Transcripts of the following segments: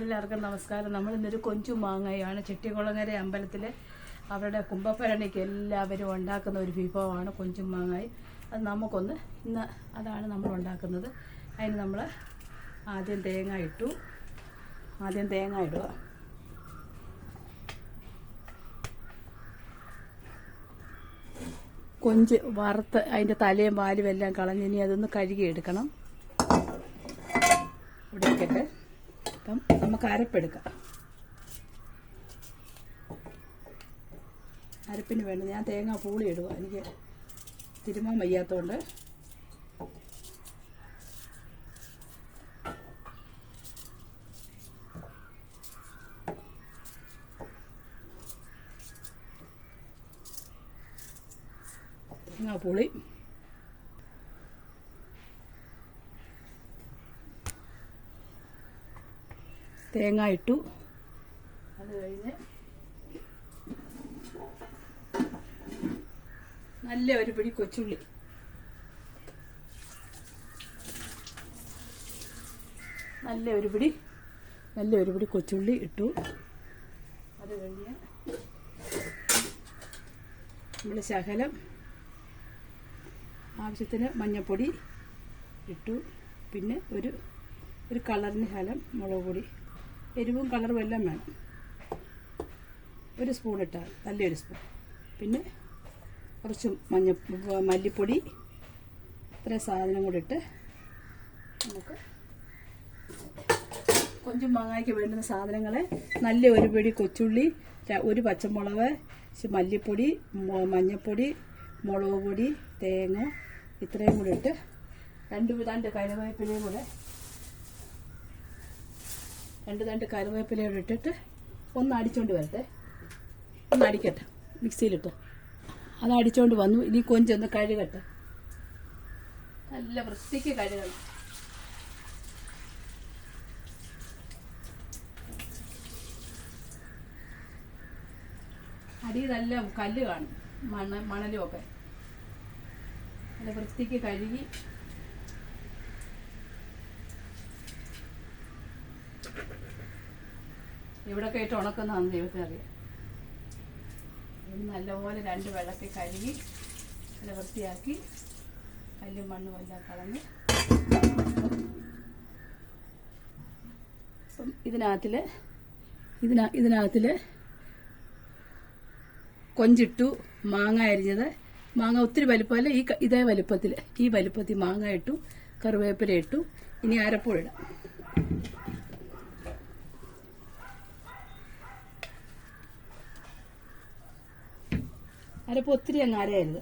എല്ലാവർക്കും നമസ്കാരം. നമ്മൾ ഇന്നൊരു കൊഞ്ചു മാങ്ങയാണ് ചെട്ടികുളങ്ങര അമ്പലത്തിൽ അവരുടെ കുംഭഭരണിക്ക് എല്ലാവരും ഉണ്ടാക്കുന്ന ഒരു വിഭവമാണ് കൊഞ്ചു മാങ്ങായി. അത് നമുക്കൊന്ന് ഇന്ന് അതാണ് നമ്മൾ ഉണ്ടാക്കുന്നത്. അതിന് നമ്മൾ ആദ്യം തേങ്ങ ഇടുക. കൊഞ്ച് വറുത്ത് അതിൻ്റെ തലയും വാലും എല്ലാം കളഞ്ഞ് ഇനി അതൊന്ന് കഴുകിയെടുക്കണം. ഇവിടെ ഇരിക്കട്ടെ. അപ്പം നമുക്ക് അരപ്പെടുക്കാം. അരപ്പിന് വേണ്ടത് ഞാൻ തേങ്ങ പൂളി ഇടുക. എനിക്ക് തിരുമാൻ വയ്യാത്തതുകൊണ്ട് തേങ്ങാപ്പൂളി, തേങ്ങ ഇട്ടു. അത് കഴിഞ്ഞ് നല്ല ഒരു പിടി കൊച്ചുള്ളി, നല്ല ഒരു പിടി കൊച്ചുള്ളി ഇട്ടു. അത് കഴിഞ്ഞ് നമ്മൾ ശകലം ആവശ്യത്തിന് മഞ്ഞൾപ്പൊടി ഇട്ടു. പിന്നെ ഒരു കളറിന് ശകലം മുളക് പൊടി, എരിവും കളറും എല്ലാം വേണം. ഒരു സ്പൂൺ ഇട്ടാൽ നല്ലൊരു സ്പൂൺ. പിന്നെ കുറച്ച് മല്ലിപ്പൊടി, ഇത്രയും സാധനം കൂടി ഇട്ട് നമുക്ക് കൊഞ്ചും മാങ്ങയ്ക്ക് വേണ്ടുന്ന സാധനങ്ങൾ നല്ല ഒരു പിടി കൊച്ചുള്ളി, ഒരു പച്ചമുളക്, മല്ലിപ്പൊടി, മഞ്ഞൾപ്പൊടി, മുളക് പൊടി, തേങ്ങ ഇത്രയും കൂടി ഇട്ട് രണ്ട് കറിവേപ്പിലയും കൂടെ ഇട്ടിട്ട് ഒന്ന് അടിച്ചോണ്ട് വരട്ടെ. ഒന്ന് അടിക്കട്ടെ മിക്സിയിലിട്ട്. അത് അടിച്ചോണ്ട് വന്നു. ഇനി കൊഞ്ചൊന്ന് കഴുകട്ടെ. നല്ല വൃത്തിക്ക് കഴുകണം. അടി നല്ല കല്ല് കാണും, മണലും ഒക്കെ. നല്ല വൃത്തിക്ക് കഴുകി ഇവിടെയൊക്കെ ഇട്ട് ഉണക്കുന്നതാണ് ദൈവത്തിന് അറിയാം. നല്ലപോലെ രണ്ട് വെള്ളത്തിൽ കഴുകി നല്ല വൃത്തിയാക്കി കല്ലും മണ്ണും എല്ലാം കളഞ്ഞ് അപ്പം ഇതിനകത്തിൽ കൊഞ്ചിട്ടു. മാങ്ങ അരിഞ്ഞത്, മാങ്ങ ഒത്തിരി വലുപ്പമല്ല, ഇതേ വലുപ്പത്തിൽ മാങ്ങ ഇട്ടു, കറിവേപ്പില ഇട്ടു. ഇനി അരപ്പുഴിടാം. അരപ്പ് ഒത്തിരി അങ്ങ് അരയരുത്,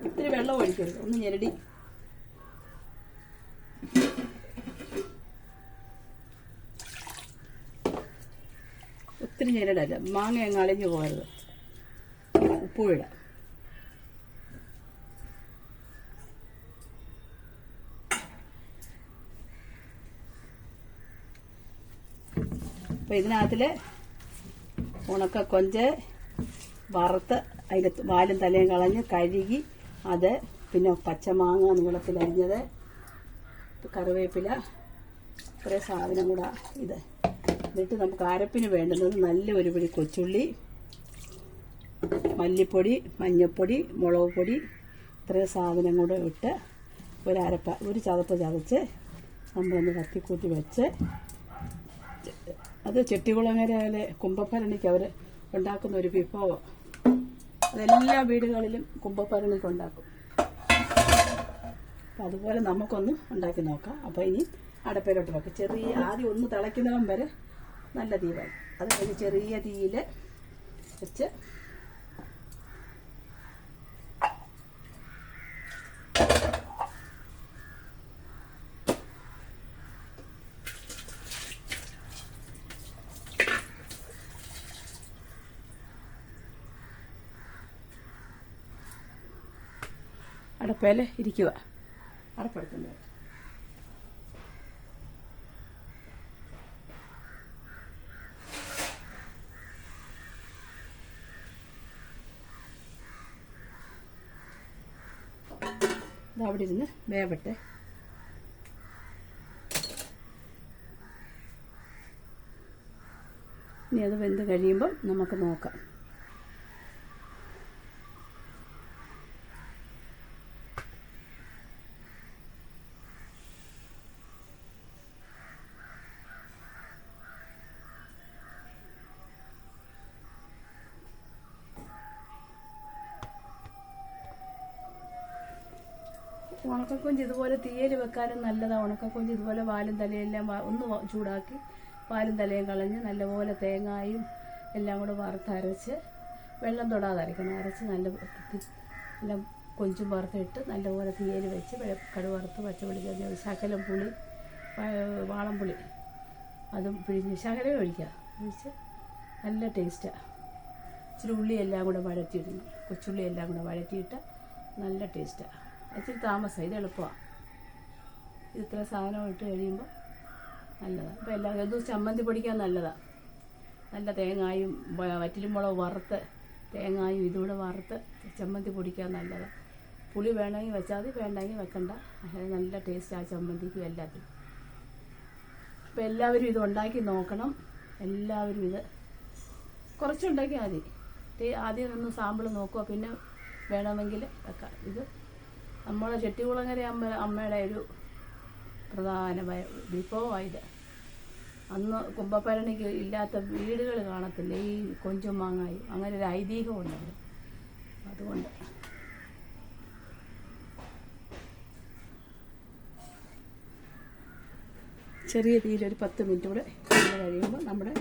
ഒത്തിരി വെള്ളം ഒഴിക്കരുത്. ഒന്ന് ഞെരടി ഒത്തിരി ഞെരടല്ല, മാങ്ങ അങ്ങ് അളിഞ്ഞു പോകരുത്. ഉപ്പുവിടാം. അപ്പം ഇതിനകത്തിൽ ഉണക്ക കൊഞ്ച് വറുത്ത് അതിൻ്റെ വാലും തലയും കളഞ്ഞ് കഴുകി അത്, പിന്നെ പച്ചമാങ്ങ നീളത്തിൽ അരിഞ്ഞത്, കറിവേപ്പില, ഇത്രയും സാധനം കൂടെ ഇത്. എന്നിട്ട് നമുക്ക് അരപ്പിന് വേണ്ടുന്നത് നല്ല ഒരു പിടി കൊച്ചുള്ളി, മല്ലിപ്പൊടി, മഞ്ഞൾപ്പൊടി, മുളക് പൊടി, ഇത്രയും സാധനം കൂടെ ഇട്ട് ഒരു ചതപ്പ് ചതച്ച് നമ്മളൊന്ന് കത്തിക്കൂട്ടി വെച്ച്, അത് ചെട്ടികുളങ്ങരയിലെ കുംഭഭരണിക്ക് അവർ ഉണ്ടാക്കുന്ന ഒരു വിഭവം. അതെല്ലാ വീടുകളിലും കുംഭഭരണിക്ക് ഉണ്ടാക്കും. അപ്പം അതുപോലെ നമുക്കൊന്ന് ഉണ്ടാക്കി നോക്കാം. അപ്പോൾ ഇനി അടപ്പയിലോട്ട് വെക്കാം. ആദ്യം ഒന്ന് തിളയ്ക്കുന്നവൻ വരെ നല്ല തീ വേണം. അത് കഴിഞ്ഞ് ചെറിയ തീയിൽ വെച്ച് അടപ്പയിൽ ഇരിക്കുക. അടപ്പെടുത്തുന്നത് ഇത് അവിടെ ഇരുന്ന് വേവട്ടെ. ഇനി അത് വെന്ത് കഴിയുമ്പം നമുക്ക് നോക്കാം. ഉണക്കക്കൊഞ്ച് ഇതുപോലെ തീയൽ വെക്കാനും നല്ലതാണ്. ഉണക്കക്കൊഞ്ച് ഇതുപോലെ വാലും തലയെല്ലാം ഒന്ന് ചൂടാക്കി വാലും തലയും കളഞ്ഞ് നല്ലപോലെ തേങ്ങായും എല്ലാം കൂടെ വറുത്തരച്ച്, വെള്ളം തൊടാതെ അരക്കണം, അരച്ച് നല്ല കൊഞ്ചും വറുത്തിട്ട് നല്ലപോലെ തീയൽ വെച്ച് കടുക് വറുത്ത് പച്ചവെളിച്ചെണ്ണ ശകലം പുളി, വാളംപുളി അതും പിഴിഞ്ഞ് ശകലം ഒഴിക്കുക, ഒഴിച്ച് നല്ല ടേസ്റ്റാണ്. ഇച്ചിരി ഉള്ളിയെല്ലാം കൂടെ വഴറ്റിയിടണം, കൊച്ചുള്ളി എല്ലാം കൂടെ വഴറ്റിയിട്ട് നല്ല ടേസ്റ്റാണ്. ഇച്ചിരി താമസം, ഇത് എളുപ്പമാണ്. ഇത്ര സാധനം ഇട്ട് കഴിയുമ്പോൾ നല്ലതാണ്. അപ്പോൾ എല്ലാ ഇതും ചമ്മന്തി പൊടിക്കാൻ നല്ലതാണ്. നല്ല തേങ്ങായും വറ്റൽമുളക് വറുത്ത് തേങ്ങായും ഇതുകൂടെ വറുത്ത് ചമ്മന്തി പൊടിക്കാൻ നല്ലതാണ്. പുളി വേണമെങ്കിൽ വെച്ചാൽ മതി, വേണ്ടെങ്കിൽ വെക്കണ്ട. നല്ല ടേസ്റ്റ് ആ ചമ്മന്തിക്കും എല്ലാത്തിനും. അപ്പോൾ എല്ലാവരും ഇത് ഉണ്ടാക്കി നോക്കണം. എല്ലാവരും ഇത് കുറച്ചുണ്ടാക്കിയാൽ മതി. ആദ്യം ഒന്ന് സാമ്പിൾ നോക്കുക, പിന്നെ വേണമെങ്കിൽ വെക്കാം. ഇത് നമ്മളെ ചെട്ടികുളങ്ങര അമ്മയുടെ ഒരു പ്രധാന വിഭവമായത്. അന്ന് കുംഭഭരണിക്ക് ഇല്ലാത്ത വീടുകൾ കാണത്തില്ല, ഈ കൊഞ്ചും മാങ്ങായും. അങ്ങനെ ഒരു ഐതിഹ്യമുണ്ടല്ലോ, അതുകൊണ്ട്. ചെറിയ തീയിൽ ഒരു 10 മിനിറ്റ് കൂടെ കഴിയുമ്പോൾ നമ്മുടെ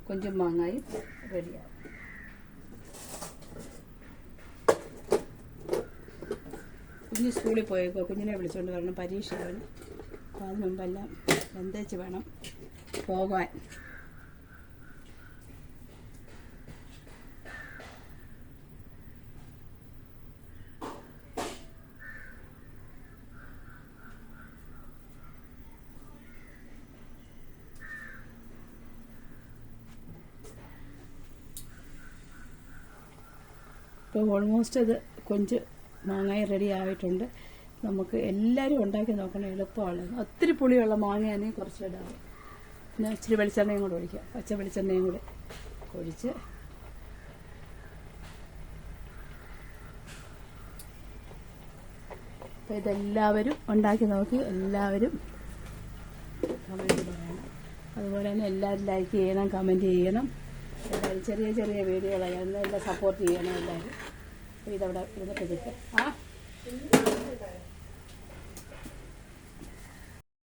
കൊഞ്ചും മാങ്ങായും റെഡിയാവും. കുഞ്ഞ് സ്കൂളിൽ പോയേക്കോ, കുഞ്ഞിനെ വിളിച്ചുകൊണ്ട് വരണം, പരീക്ഷയാണ്. അപ്പോൾ അതിന് മുമ്പെല്ലാം വെന്തേച്ച് വേണം പോകാൻ. ഇപ്പോൾ ഓൾമോസ്റ്റ് അത് കൊഞ്ച് മാങ്ങായി റെഡി ആയിട്ടുണ്ട്. നമുക്ക് എല്ലാവരും ഉണ്ടാക്കി നോക്കണം, എളുപ്പമാണ്. ഒത്തിരി പുളിയുള്ള മാങ്ങയാണെങ്കിൽ കുറച്ച് ഇടാം. പിന്നെ ഇച്ചിരി വെളിച്ചെണ്ണയും കൂടെ ഒഴിക്കുക, പച്ച വെളിച്ചെണ്ണയും കൂടെ ഒഴിച്ച് അപ്പോൾ ഇതെല്ലാവരും ഉണ്ടാക്കി നോക്കി എല്ലാവരും കമൻറ്റ് പറയണം. അതുപോലെ തന്നെ എല്ലാവരും ലൈക്ക് ചെയ്യണം, കമൻറ്റ് ചെയ്യണം. എല്ലാവരും ചെറിയ ചെറിയ വീഡിയോകളാണ്, എല്ലാം സപ്പോർട്ട് ചെയ്യണം എല്ലാവരും. ഇതവിടെ ഇരുന്നിട്ട് ആ